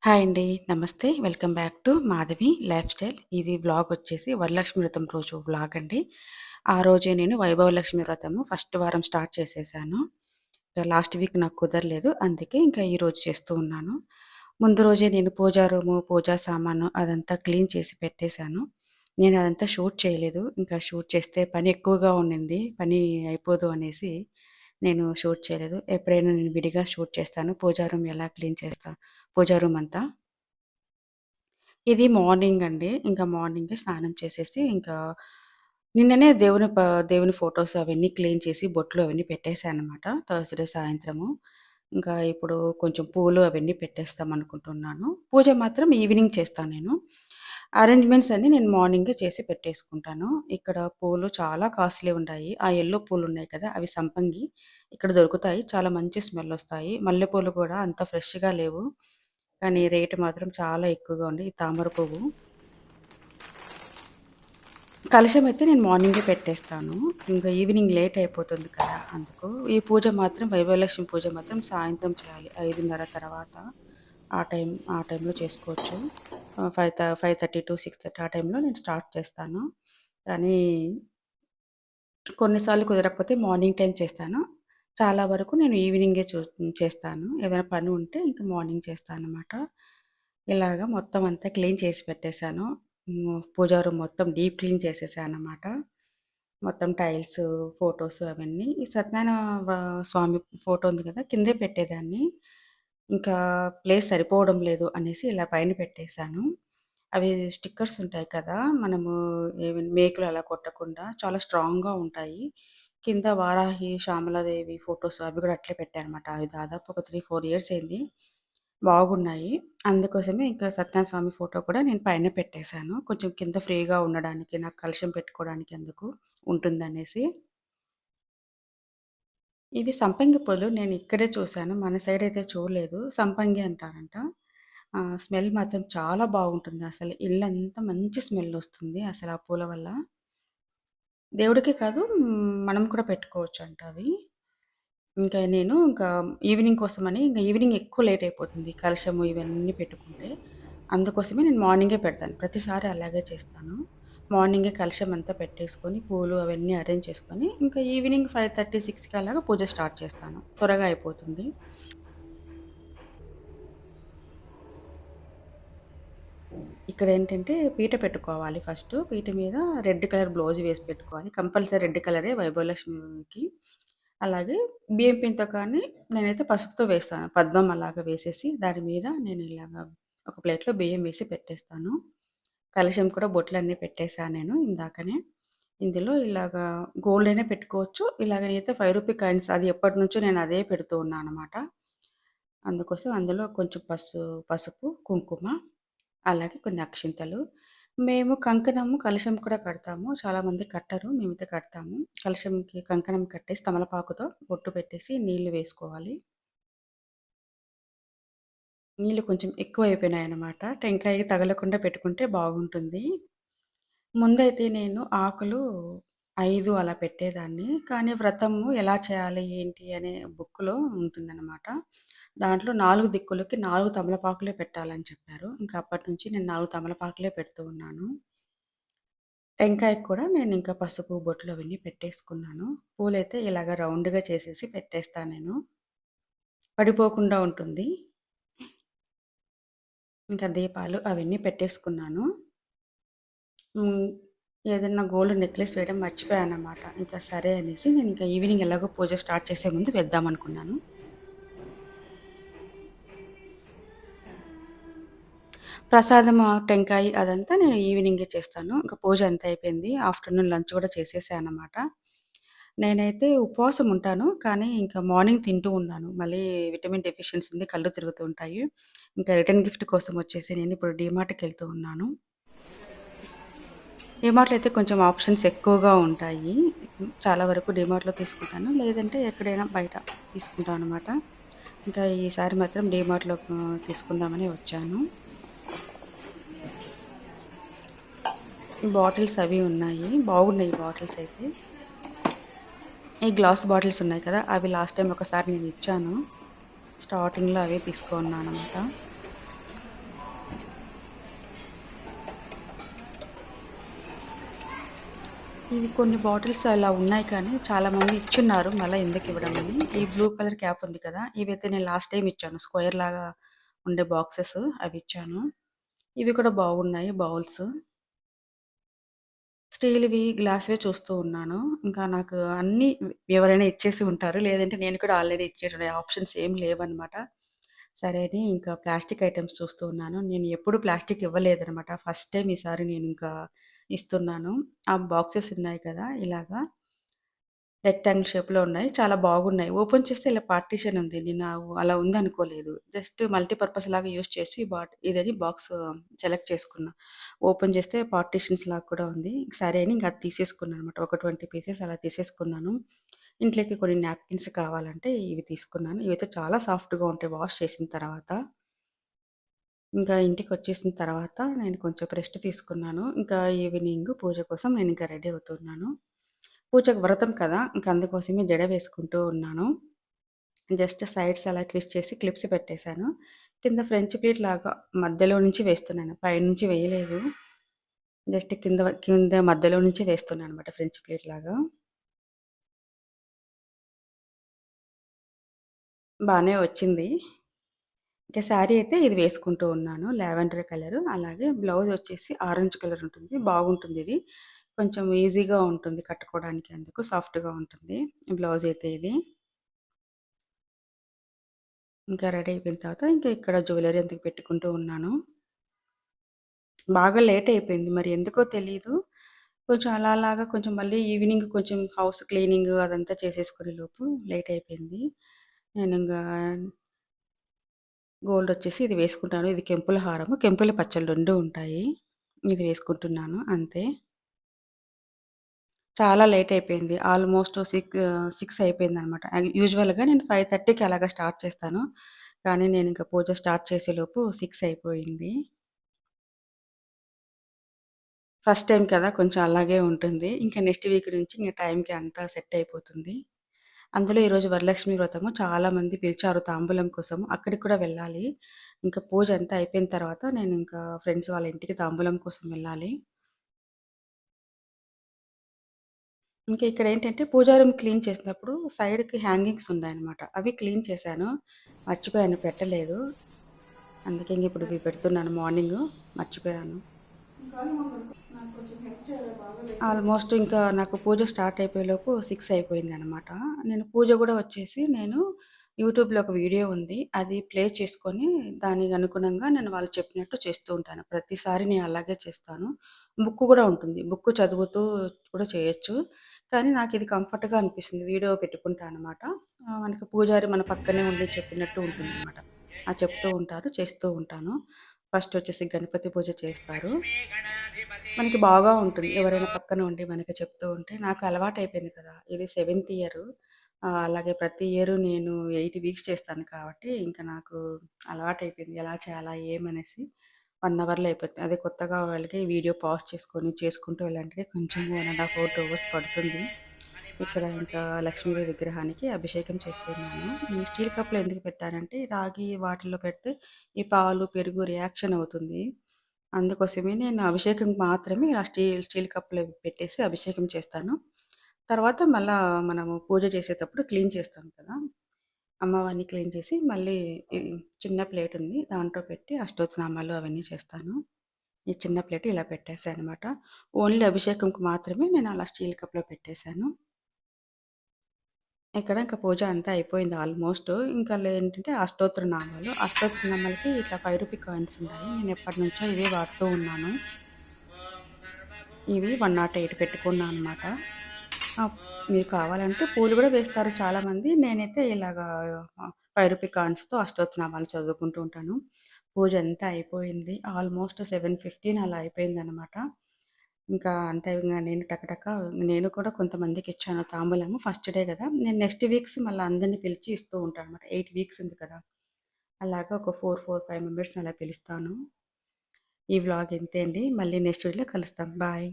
Hi అండి. నమస్తే. Welcome back to Madhavi life style. ఇది వ్లాగ్ వచ్చేసి వరలక్ష్మి వ్రతం రోజు వ్లాగ్ అండి. ఆ రోజే నేను వైభవలక్ష్మి వ్రతము ఫస్ట్ వారం స్టార్ట్ చేసేసాను. లాస్ట్ వీక్ నాకు కుదరలేదు. అందుకే ఇంకా ఈరోజు చేస్తూ ఉన్నాను. ముందు రోజే నేను పూజా రూము, పూజా సామాను అదంతా క్లీన్ చేసి పెట్టేశాను. నేను అదంతా షూట్ చేయలేదు. ఇంకా షూట్ చేస్తే పని ఎక్కువగా ఉండింది. పని అయిపోదు అనేసి నేను షూట్ చేయలేదు. ఎప్పుడైనా నేను విడిగా షూట్ చేస్తాను. పూజా రూమ్ ఎలా క్లీన్ చేస్తా పూజా రూమ్ అంతా. ఇది మార్నింగ్ అండి. ఇంకా మార్నింగే స్నానం చేసేసి, ఇంకా నిన్ననే దేవుని ఫోటోస్ అవన్నీ క్లీన్ చేసి, బొట్లు అవన్నీ పెట్టేసాననమాట. థర్స్‌డే సాయంత్రము. ఇంకా ఇప్పుడు కొంచెం పూలు అవన్నీ పెట్టేస్తామనుకుంటున్నాను. పూజ మాత్రం ఈవినింగ్ చేస్తాను నేను. అరేంజ్‌మెంట్స్ అన్నీ నేను మార్నింగే చేసి పెట్టేసుకుంటాను. ఇక్కడ పూలు చాలా కాస్ట్‌లీ ఉంటాయి. ఆ యెల్లో పూలున్నాయి కదా! అవి సంపంగి. ఇక్కడ దొరుకుతాయి. చాలా మంచి స్మెల్లొస్తాయి. మల్లెపూలు కూడా అంత ఫ్రెష్‌గా లేవు. కానీ రేట్ మాత్రం చాలా ఎక్కువగా ఉంది. ఈ తామర పువ్వు. కలశం అయితే నేను మార్నింగే పెట్టేస్తాను. ఇంకా ఈవినింగ్ లేట్ అయిపోతుంది కదా! అందుకు. ఈ పూజ మాత్రం వైభవలక్ష్మి పూజ మాత్రం సాయంత్రం చేయాలి. 5:30 తర్వాత ఆ టైంలో చేసుకోవచ్చు. 5:30-6:30 ఆ టైంలో నేను స్టార్ట్ చేస్తాను. కానీ కొన్నిసార్లు కుదరకపోతే మార్నింగ్ టైమ్ చేస్తాను. చాలా వరకు నేను ఈవినింగే చేస్తాను. ఏదైనా పని ఉంటే ఇంక మార్నింగ్ చేస్తాననమాట. ఇలాగ మొత్తం అంతా క్లీన్ చేసి పెట్టేశాను. పూజా రూమ్ మొత్తం డీప్ క్లీన్ చేసేసాననమాట. మొత్తం టైల్స్, ఫోటోస్ అవన్నీ. ఈ సత్యనారాయణ స్వామి ఫోటో ఉంది కదా! కిందే పెట్టేదాన్ని. ఇంకా ప్లేస్ సరిపోవడం లేదు అనేసి ఇలా పైన పెట్టేశాను. అవి స్టిక్కర్స్ ఉంటాయి కదా! మనము మేకులు అలా కొట్టకుండా చాలా స్ట్రాంగ్‌గా ఉంటాయి. కింద వారాహి, శ్యామలాదేవి ఫోటోస్ అవి కూడా అట్లే పెట్టానన్నమాట. అవి దాదాపు ఒక 3, 4 ఇయర్స్ అయింది. బాగున్నాయి. అందుకోసమే ఇంకా సత్యనారాయణ స్వామి ఫోటో కూడా నేను పైన పెట్టేశాను. కొంచెం కింద ఫ్రీగా ఉండడానికి, నాకు కలశం పెట్టుకోవడానికి అందుకు ఉంటుందనేసి. ఇవి సంపంగి పూలు నేను ఇక్కడే చూసాను. మన సైడ్ అయితే చూడలేదు. సంపంగి అంటారంట. స్మెల్ మాత్రం చాలా బాగుంటుంది. అసలు ఇల్లంతా మంచి స్మెల్ ఒస్తుంది అసలు ఆ పూల వల్ల. దేవుడికే కాదు మనం కూడా పెట్టుకోవచ్చంట అవి. ఇంకా ఈవినింగ్ కోసమని ఈవినింగ్ ఎక్కువ లేట్ అయిపోతుంది. కలశము ఇవన్నీ పెట్టుకుంటే. అందుకోసమే నేను మార్నింగే పెడతాను. ప్రతిసారి అలాగే చేస్తాను. మార్నింగే కలశం అంతా పెట్టేసుకొని, పూలు అవన్నీ అరేంజ్ చేసుకొని, ఇంకా ఈవినింగ్ 5:30, 6కి అలాగా పూజ స్టార్ట్ చేస్తాను. త్వరగా అయిపోతుంది. ఇక్కడేంటంటే పీట పెట్టుకోవాలి ఫస్టు. పీట మీద రెడ్ కలర్ బ్లౌజ్ వేసి పెట్టుకోవాలి. కంపల్సరీ రెడ్ కలరే వైభవలక్ష్మికి. అలాగే బియ్యం పిండితో కానీ నేనైతే పసుపుతో వేస్తాను. పద్మం అలాగా వేసేసి దాని మీద నేను ఇలాగా ఒక ప్లేట్‌లో బియ్యం వేసి పెట్టేస్తాను. కలశం కూడా బొట్లన్నీ పెట్టేసాను నేను ఇందాకనే. ఇందులో ఇలాగా గోల్డ్ అయినా పెట్టుకోవచ్చు. ఇలాగ నేనైతే రూ. 5 కాయిన్స్ అది ఎప్పటినుంచో నేను అదే పెడుతూ ఉన్నాననమాట. అందుకోసం అందులో కొంచెం పసుపు, కుంకుమ అలాగే కొన్ని అక్షింతలు. మేము కంకణము, కలశం కూడా కడతాము. చాలామంది కట్టరు. మేమైతే కడతాము. కలశంకి కంకణం కట్టేసి తమలపాకుతో బొట్టు పెట్టేసి నీళ్లు వేసుకోవాలి. నీళ్లు కొంచెం ఎక్కువైపోయినాయన్నమాట. టెంకాయకి తగలకుండా పెట్టుకుంటే బాగుంటుంది. ముందైతే నేను ఆకులు 5 అలా పెట్టేదాన్ని. కానీ వ్రతము ఎలా చేయాలి, ఏంటి అనే బుక్‌లో ఉంటుందనమాట. దాంట్లో 4 దిక్కులకి 4 తమలపాకులే పెట్టాలని చెప్పారు. ఇంకా అప్పటినుంచి నేను 4 తమలపాకులే పెడుతూ ఉన్నాను. టెంకాయకి కూడా నేనింకా పసుపు, బొట్లు అవన్నీ పెట్టేసుకున్నాను. పూలైతే ఇలాగ రౌండ్‌గా చేసేసి పెట్టేస్తా నేను. పడిపోకుండా ఉంటుంది. ఇంకా దీపాలు అవన్నీ పెట్టేసుకున్నాను. హ్మ్. ఏదన్నా గోల్డ్ నెక్లెస్ వేయడం మర్చిపోయాననమాట. ఇంకా సరే అనేసి నేనింకా ఈవినింగ్ ఎలాగో పూజ స్టార్ట్ చేసే ముందు వేద్దామనుకున్నాను. ప్రసాదం టెంకాయి అదంతా నేను ఈవినింగే చేస్తాను. ఇంక పూజ అంతా అయిపోయింది. ఆఫ్టర్‌నూన్ లంచ్ కూడా చేసేసాననమాట. నేనైతే ఉపవాసం ఉంటాను. కానీ ఇంకా మార్నింగ్ తింటూ ఉన్నాను. మళ్ళీ విటమిన్ డెఫిషియన్సీ ఉంది. కళ్ళు తిరుగుతూ ఉంటాయి. ఇంకా రిటర్న్ గిఫ్ట్ కోసం వచ్చేసి నేనిప్పుడు డీమార్ట్‌కెళ్తూ ఉన్నాను. డీమార్ట్‌లో అయితే కొంచెం ఆప్షన్స్ ఎక్కువగా ఉంటాయి. చాలా వరకు డీమార్ట్‌లో తీసుకుంటాను. లేదంటే ఎక్కడైనా బయట తీసుకుంటాననమాట. ఇంకా ఈసారి మాత్రం డీమార్ట్‌లో తీసుకుందామని వచ్చాను. ఈ బాటిల్స్ అవి ఉన్నాయి. బాగున్నాయి ఈ బాటిల్స్ అయితే. ఈ గ్లాస్ బాటిల్స్ ఉన్నాయి కదా! అవి లాస్ట్ టైమ్ ఒకసారి నేనిచ్చాను. స్టార్టింగ్‌లో అవే తీసుకున్నాననమాట. ఇవి కొన్ని బాటిల్స్ అలా ఉన్నాయి కానీ చాలామంది ఇచ్చున్నారు. మళ్ళా ఎందుకివ్వడమని. ఈ బ్లూ కలర్ క్యాప్ ఉంది కదా! ఇవైతే నేను లాస్ట్ టైమ్ ఇచ్చాను. స్క్వేర్ లాగా ఉండే బాక్సెస్ అవిచ్చాను. ఇవి కూడా బాగున్నాయి బౌల్స్. స్టీల్‌వి, గ్లాస్‌వే చూస్తూ ఉన్నాను. ఇంకా నాకు అన్నీ ఎవరైనా ఇచ్చేసి ఉంటారు. లేదంటే నేను కూడా ఆల్రెడీ ఇచ్చేటుండే ఆప్షన్స్ ఏం లేవనమాట. సరే అని ఇంకా ప్లాస్టిక్ ఐటెమ్స్ చూస్తూ ఉన్నాను. నేను ఎప్పుడు ప్లాస్టిక్ ఇవ్వలేదనమాట. ఫస్ట్ టైమ్ ఈసారి నేనింకా ఇస్తున్నాను. ఆ బాక్సెస్ ఉన్నాయి కదా! ఇలాగా రెక్టాంగిల్ షేప్‌లో ఉన్నాయి. చాలా బాగున్నాయి. ఓపెన్ చేస్తే ఇలా పార్టిషన్ ఉంది. నేను అలా ఉందనుకోలేదు. జస్ట్ మల్టీపర్పస్ లాగా యూజ్ చేసి ఇదని బాక్స్ సెలెక్ట్ చేసుకున్నా. ఓపెన్ చేస్తే పార్టిషన్స్ లాగా కూడా ఉంది. సరే అని ఇంక అది తీసేసుకున్నాననమాట. ఒక 20 పీసెస్ అలా తీసేసుకున్నాను. ఇంట్లోకి కొన్ని నాప్కిన్స్ కావాలంటే ఇవి తీసుకున్నాను. ఇవైతే చాలా సాఫ్ట్‌గా ఉంటాయి వాష్ చేసిన తర్వాత. ఇంకా ఇంటికొచ్చేసిన తర్వాత నేను కొంచెం రెస్ట్ తీసుకున్నాను. ఇంకా ఈవినింగ్ పూజ కోసం నేనింక రెడీ అవుతున్నాను. పూజకు వ్రతం కదా! ఇంక అందుకోసమే జడ వేసుకుంటూ ఉన్నాను. జస్ట్ సైడ్స్ అలా ట్విస్ట్ చేసి క్లిప్స్ పెట్టేశాను. కింద ఫ్రెంచ్ ప్లీట్ లాగా మధ్యలో నుంచి వేస్తున్నాను. పైనుంచి వేయలేదు. జస్ట్ కింద మధ్యలో నుంచి వేస్తున్నాననమాట ఫ్రెంచ్ ప్లీట్ లాగా. బానే వచ్చింది. ఇక శారీ అయితే ఇది వేసుకుంటూ ఉన్నాను. Lavender colour. అలాగే బ్లౌజ్ వచ్చేసి ఆరెంజ్ కలర్ ఉంటుంది. బాగుంటుందిది. కొంచెం ఈజీగా ఉంటుంది కట్టుకోవడానికి అందుకు సాఫ్ట్‌గా ఉంటుంది. బ్లౌజ్ అయితే ఇది. ఇంకా రెడీ అయిపోయిన తర్వాత ఇంకా ఇక్కడ జ్యువెల్లరీ అంతా పెట్టుకుంటూ ఉన్నాను. బాగా లేట్ అయిపోయింది. మరి ఎందుకో తెలీదు. కొంచెం అలా అలాగా కొంచెం మళ్ళీ ఈవినింగ్ కొంచెం హౌస్ క్లీనింగ్ అదంతా చేసేసుకునే లోపు లేట్ అయిపోయింది. నేనింగా గోల్డ్ వచ్చేసి ఇది వేసుకుంటాను. ఇది కెంపుల హారము. కెంపుల పచ్చలు 2 ఉంటాయి. ఇది వేసుకుంటున్నాను అంతే. చాలా లేట్ అయిపోయింది. ఆల్మోస్ట్ 6 అయిపోయిందనమాట. యూజువల్‌గా నేను 5:30కి అలాగా స్టార్ట్ చేస్తాను. కానీ నేనింక పూజ స్టార్ట్ చేసేలోపు 6 అయిపోయింది. ఫస్ట్ టైమ్ కదా! కొంచెం అలాగే ఉంటుంది. ఇంకా నెక్స్ట్ వీక్ నుంచి ఇంక టైంకి అంతా సెట్ అయిపోతుంది. అందులో ఈరోజు వరలక్ష్మి వ్రతము చాలామంది పిలిచారు తాంబూలం కోసం. అక్కడికి కూడా వెళ్ళాలి. ఇంకా పూజ అంతా అయిపోయిన తర్వాత నేనింకా ఫ్రెండ్స్ వాళ్ళ ఇంటికి తాంబూలం కోసం వెళ్ళాలి. ఇంకా ఇక్కడేంటంటే పూజా రూమ్ క్లీన్ చేసినప్పుడు సైడ్‌కి హ్యాంగింగ్స్ ఉన్నాయన్నమాట. అవి క్లీన్ చేశాను. మర్చిపోయాను పెట్టలేదు. అందుకే ఇంగిప్పుడు ఇవి పెడుతున్నాను మార్నింగు. మర్చిపోయాను. ఆల్మోస్ట్ ఇంకా నాకు పూజ స్టార్ట్ అయిపోయేలోపు 6 అయిపోయిందనమాట. నేను పూజ గూడా వచ్చేసి నేను యూట్యూబ్‌లో ఒక వీడియో ఉంది. అది ప్లే చేసుకొని దానికి అనుగుణంగా నేను వాళ్ళు చెప్పినట్టు చేస్తూ ఉంటాను. ప్రతిసారి నేను అలాగే చేస్తాను. బుక్ గూడా ఉంటుంది. బుక్ చదువుతూ కూడా చేయొచ్చు. కానీ నాకిది కంఫర్ట్‌గా అనిపిస్తుంది. వీడియో పెట్టుకుంటా అనమాట. మనకి పూజారి మన పక్కనే ఉండి చెప్పినట్టు ఉంటుందనమాట. చెప్తూ ఉంటారు. చేస్తూ ఉంటాను. ఫస్ట్ వచ్చేసి గణపతి పూజ చేస్తారు. మనకి బాగా ఉంటుంది. ఎవరైనా పక్కన ఉండి మనకి చెప్తూ ఉంటే నాకు అలవాటయిపోయింది కదా! ఇది సెవెంత్ ఇయరు. అలాగే ప్రతి ఇయరు నేను 8 వీక్స్ చేస్తాను కాబట్టి ఇంక నాకు అలవాటయిపోయింది. ఎలా చేయాలా ఏమనేసి 1 అవర్‌లో అయిపోతుంది. అదే కొత్తగా వాళ్ళకి వీడియో పాజ్ చేసుకొని చేసుకుంటూ వెళ్ళాలంటే కొంచెం 1 ½ 2 అవర్స్ పడుతుంది. ఇక్కడ ఇంకా లక్ష్మీదేవి విగ్రహానికి అభిషేకం చేస్తున్నాను. నేను స్టీల్ కప్‌లో ఎందుకు పెట్టానంటే రాగి వాటిల్లో పెడితే ఈ పాలు, పెరుగు రియాక్షన్ అవుతుంది. అందుకోసమే నేను అభిషేకంకి మాత్రమే ఇలా స్టీల్ కప్‌లో పెట్టేసి అభిషేకం చేస్తాను. తర్వాత మళ్ళా మనము పూజ చేసేటప్పుడు క్లీన్ చేస్తాం కదా! అమ్మవారిని క్లీన్ చేసి మళ్ళీ ఈ చిన్న ప్లేట్ ఉంది. దాంట్లో పెట్టి అష్టోత్తనామాలు అవన్నీ చేస్తాను. ఈ చిన్న ప్లేట్ ఇలా పెట్టేసాననమాట. ఓన్లీ అభిషేకంకి మాత్రమే నేను అలా స్టీల్ కప్‌లో పెట్టేసాను. ఇక్కడ ఇంక పూజ అంతా అయిపోయింది ఆల్మోస్ట్. ఇంకా ఏంటంటే అష్టోత్తరనామాలు. అష్టోత్తరనామాలకి ఇట్లా రూ. 5 కాయిన్స్ ఉంటాయి. నేను ఎప్పటినుంచో ఇవే వాడుతూ ఉన్నాను. ఇవి 108 పెట్టుకున్నా అనమాట. ఆ! మీరు కావాలంటే పూలు గూడా వేస్తారు చాలామంది. నేనైతే ఇలాగా రూ. 5 కాయిన్స్‌తో అష్టోత్తరనామాలు చదువుకుంటూ ఉంటాను. పూజ అంతా అయిపోయింది. ఆల్మోస్ట్ 7:15 అలా అయిపోయిందనమాట. ఇంకా అంతే ఇంగ నేను టకటక నేను కూడా కొంతమందికిచ్చాను తాంబూలము. ఫస్ట్ డే గదా! నేను నెక్స్ట్ వీక్స్ మళ్ళా అందరిని పిలిచి ఇస్తూ ఉంటాననమాట. 8 వీక్స్ ఉంది కదా! అలాగా ఒక 5 మెంబర్స్‌ని అలా పిలుస్తాను. ఈ వ్లాగ్ ఇంతే అండి. మళ్ళీ నెక్స్ట్ వీడియోలో కలుస్తాం. బాయ్.